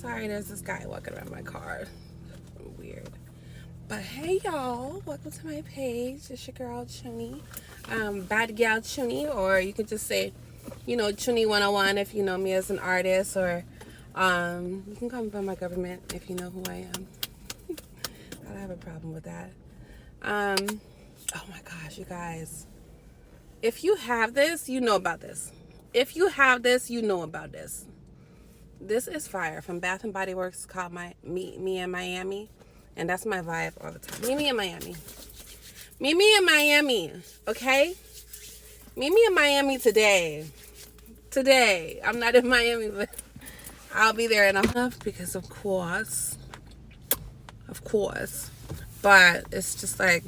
Sorry, there's this guy walking around my car. Weird. But hey, y'all. Welcome to my page. It's your girl, Chunnie. BadGyal Chunnie, or you could just say, Chunnie 101 if you know me as an artist, or you can call me by my government if you know who I am. I don't have a problem with that. Oh my gosh, you guys. If you have this, you know about this. If you have this, you know about this. This is fire from Bath and Body Works, called Me in Miami, and that's my vibe all the time. Me in Miami. Me in Miami, okay? Me in Miami today. Today. I'm not in Miami, but I'll be there enough because of course. But it's just like,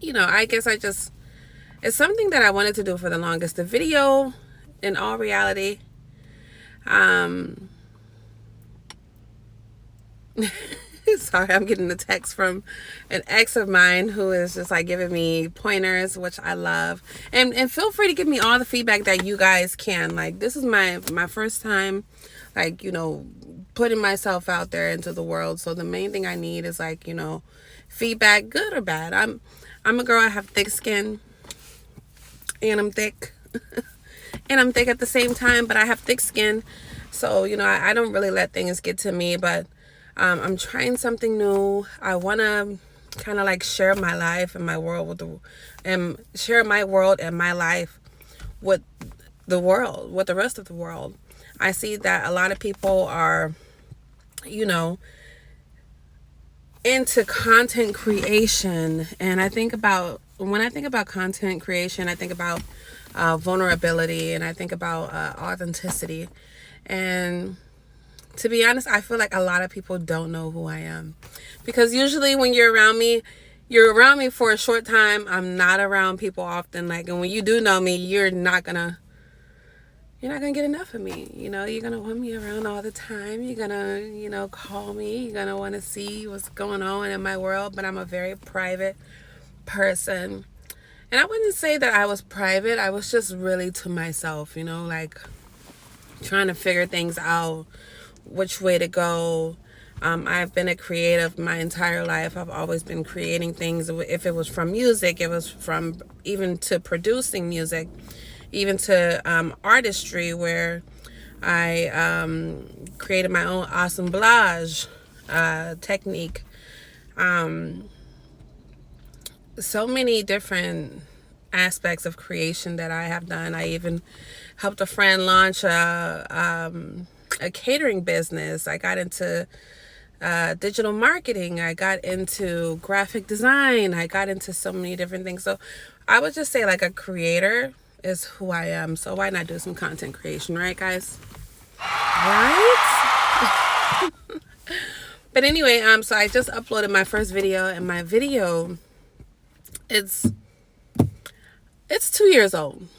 I guess it's something that I wanted to do for the longest. The video, in all reality, sorry, I'm getting a text from an ex of mine who is just like giving me pointers, which I love. And feel free to give me all the feedback that you guys can. Like, this is my first time, like, putting myself out there into the world. So the main thing I need is like, feedback, good or bad. I'm a girl, I have thick skin, and I'm thick. And I'm thick at the same time, but I have thick skin. So, I don't really let things get to me, but I'm trying something new. I want to kind of like share my life and my world share my world and my life with the world, with the rest of the world. I see that a lot of people are, into content creation. And when I think about content creation, I think about vulnerability, and I think about authenticity. And to be honest, I feel like a lot of people don't know who I am, because usually when you're around me for a short time. I'm not around people often. Like, and when you do know me, you're not gonna get enough of me. You're gonna want me around all the time. You're gonna, call me. You're gonna want to see what's going on in my world. But I'm a very private person. And I wouldn't say that I was private. I was just really to myself, like trying to figure things out, which way to go. I've been a creative my entire life. I've always been creating things. If it was from music, it was from even to producing music, even to artistry, where I created my own assemblage technique. So many different aspects of creation that I have done. I even helped a friend launch a catering business. I got into digital marketing. I got into graphic design. I got into so many different things. So I would just say, like, a creator is who I am. So why not do some content creation, right, guys? Right? But anyway, so I just uploaded my first video, and my video, it's 2 years old.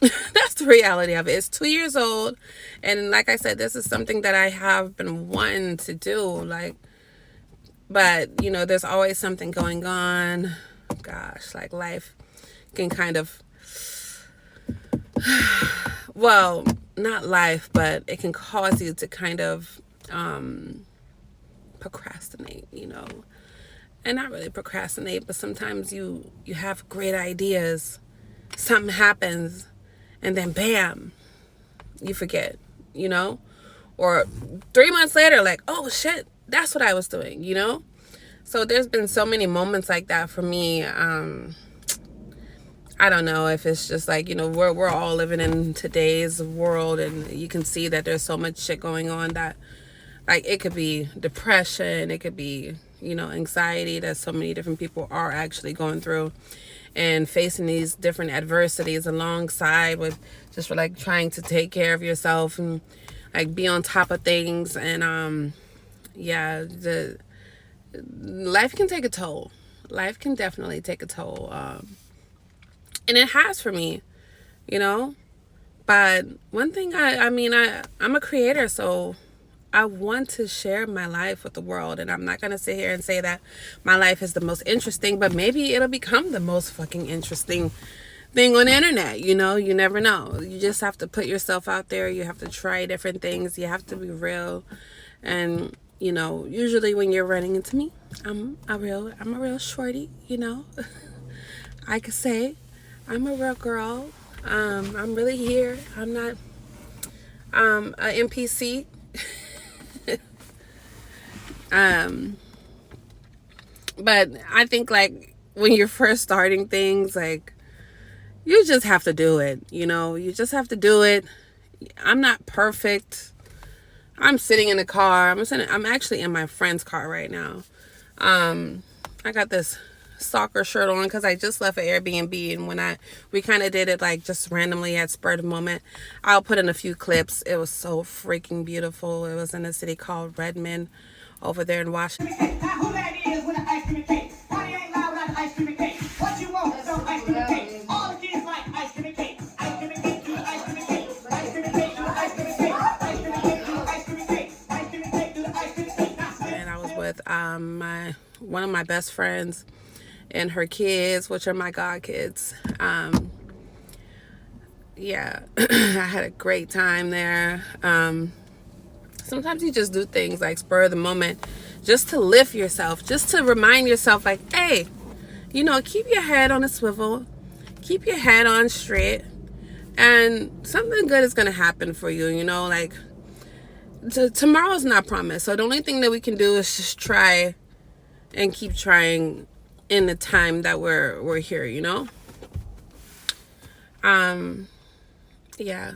That's the reality of it. It's 2 years old. And like I said, this is something that I have been wanting to do. But there's always something going on. Gosh, like, life can kind of, well, not life, but it can cause you to kind of procrastinate, and not really procrastinate, but sometimes you have great ideas, something happens, and then bam, you forget, or 3 months later, like, oh shit, that's what I was doing, So there's been so many moments like that for me. I don't know if it's just like, we're all living in today's world, and you can see that there's so much shit going on that, like, it could be depression, it could be, anxiety that so many different people are actually going through and facing these different adversities alongside with just like trying to take care of yourself and like be on top of things. And the life can take a toll. Life can definitely take a toll. And it has for me, but one thing I'm a creator, so I want to share my life with the world. And I'm not going to sit here and say that my life is the most interesting, but maybe it'll become the most fucking interesting thing on the internet. You know, you never know. You just have to put yourself out there. You have to try different things. You have to be real. And, you know, usually when you're running into me, I'm a real shorty, you know. I could say I'm a real girl. I'm really here. I'm not a NPC. But I think, like, when you're first starting things, like, you just have to do it, you know. You just have to do it. I'm not perfect. I'm sitting in the car. I'm actually in my friend's car right now. I got this soccer shirt on because I just left an Airbnb, and when we kind of did it like just randomly at spur of the moment. I'll put in a few clips. It was so freaking beautiful. It was in a city called Redmond over there in Washington. Now, who that is with an ice cream and cake? Party ain't loud without an ice cream and cake. What you want is some ice cream and cake. All the kids like ice cream and cake. Ice cream and cake, do the ice cream and cake. Ice cream and cake, do the ice cream and cake. Ice cream and cake, do the ice cream and cake. Ice cream and cake, do the ice cream and cake. And I was with one of my best friends and her kids, which are my god kids. Yeah, I had a great time there. Sometimes you just do things like spur of the moment just to lift yourself, just to remind yourself, like, hey, you know, keep your head on a swivel, keep your head on straight, and something good is going to happen for you, you know. Like, tomorrow's not promised, so the only thing that we can do is just try and keep trying in the time that we're here, you know. Yeah,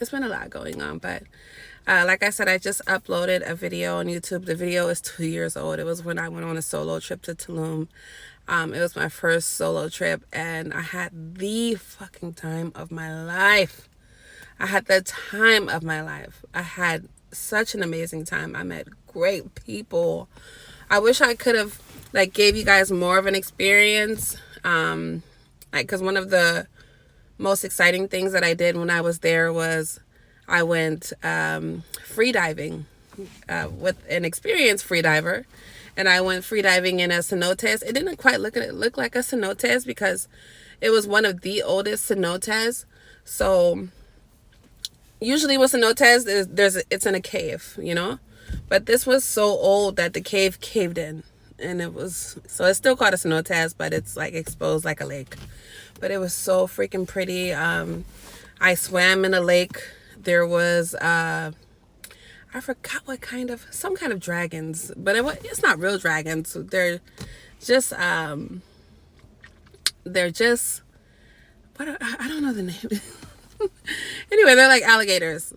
it's been a lot going on, but like I said, I just uploaded a video on YouTube. The video is 2 years old. It was when I went on a solo trip to Tulum. It was my first solo trip, and I had the fucking time of my life. I had the time of my life. I had such an amazing time. I met great people. I wish I could have, like, gave you guys more of an experience. Like, because one of the most exciting things that I did when I was there was I went free diving with an experienced free diver, and I went free diving in a cenotes. It didn't quite look like a cenotes because it was one of the oldest cenotes. So usually with cenotes, it's in a cave, you know, but this was so old that the cave caved in, and it's still called a cenotes, but it's like exposed like a lake. But it was so freaking pretty. I swam in a lake. There was I forgot what some kind of dragons, but it's not real dragons. They're just what I don't know the name. Anyway, they're like alligators,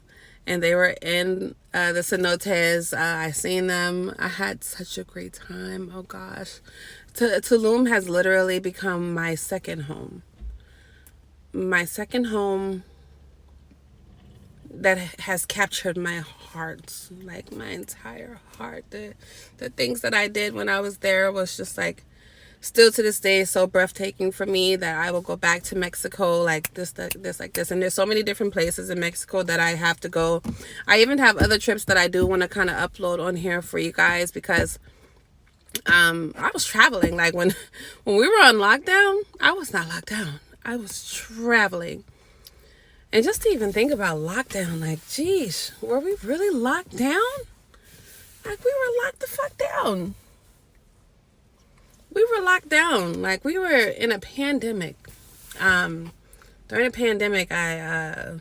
and they were in the cenotes. I seen them. I had such a great time. Oh gosh, Tulum has literally become my second home. My second home that has captured my heart, like my entire heart. The things that I did when I was there was just like, still to this day, so breathtaking for me that I will go back to Mexico like this. And there's so many different places in Mexico that I have to go. I even have other trips that I do want to kind of upload on here for you guys, because I was traveling. Like when we were on lockdown, I was not locked down. I was traveling. And just to even think about lockdown, like, geez, were we really locked down? Like, we were locked the fuck down. We were locked down. Like, we were in a pandemic. During a pandemic, I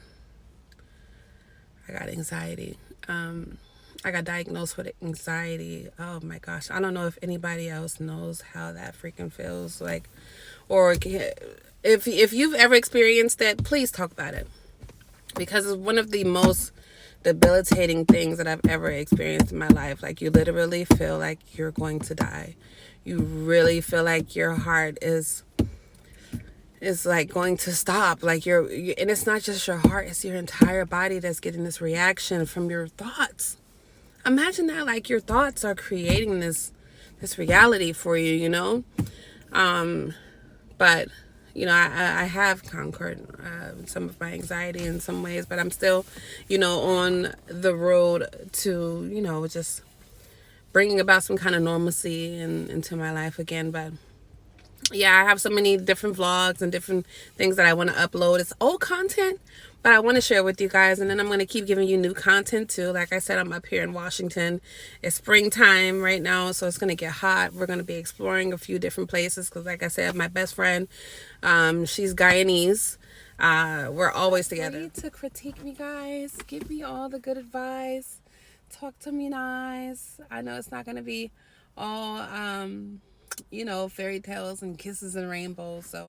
got anxiety. I got diagnosed with anxiety. Oh my gosh. I don't know if anybody else knows how that freaking feels. Like, or if you've ever experienced that, please talk about it, because it's one of the most debilitating things that I've ever experienced in my life. Like, you literally feel like you're going to die. You really feel like your heart is like going to stop. Like and it's not just your heart, it's your entire body that's getting this reaction from your thoughts. Imagine that, like, your thoughts are creating this reality for you, you know? But you know, I have conquered some of my anxiety in some ways, but I'm still, you know, on the road to, you know, just bringing about some kind of normalcy into my life again. But yeah, I have so many different vlogs and different things that I want to upload. It's old content, but I want to share with you guys. And then I'm going to keep giving you new content too. Like I said, I'm up here in Washington. It's springtime right now, so it's going to get hot. We're going to be exploring a few different places because, like I said, my best friend, she's Guyanese. We're always together. Ready to critique me, guys. Give me all the good advice. Talk to me nice. I know it's not going to be all, you know, fairy tales and kisses and rainbows. So